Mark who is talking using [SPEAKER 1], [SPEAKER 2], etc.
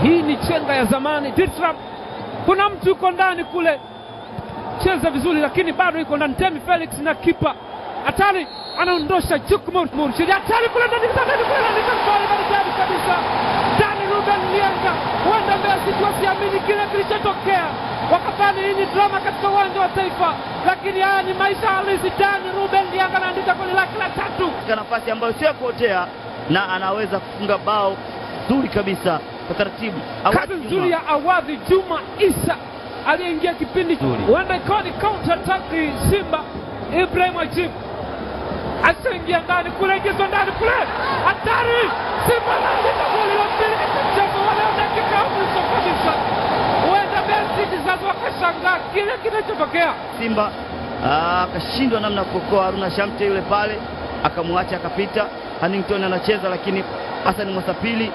[SPEAKER 1] Hii ni chenga ya zamani. Ditrap, kuna mtu yuko ndani kule, cheza vizuri lakini bado yuko ndani. Temi Felix na kipa hatari, anaondosha Jukmur Murshid, hatari kule ndani kule ndani kabisa. Dani Ruben Lianga, huenda Mbeya City wasiamini kile kilichotokea, wakadhani hii ni drama katika uwanja wa Taifa, lakini haya ni maisha halisi. Dani Ruben Lianga anaandika kwenye laki la 3
[SPEAKER 2] katika nafasi ambayo sio kuotea, na anaweza kufunga bao zuri kabisa kwa taratibu.
[SPEAKER 1] Kazi nzuri ya Awadhi Juma Isa aliyeingia kipindi, huenda ikawa ni counter attack. Simba Ibrahim Ajib asaingia ndani kule, ingizwa ndani kule, hatari. Simba anaandika goli la pili katika mchezo wa leo, dakika ya mwisho kabisa. Huenda Mbeya City sasa wakashangaa kile kinachotokea.
[SPEAKER 2] Simba akashindwa namna ya kuokoa. Haruna Shamte yule pale akamwacha akapita. Hannington anacheza, lakini Hassan Mwasapili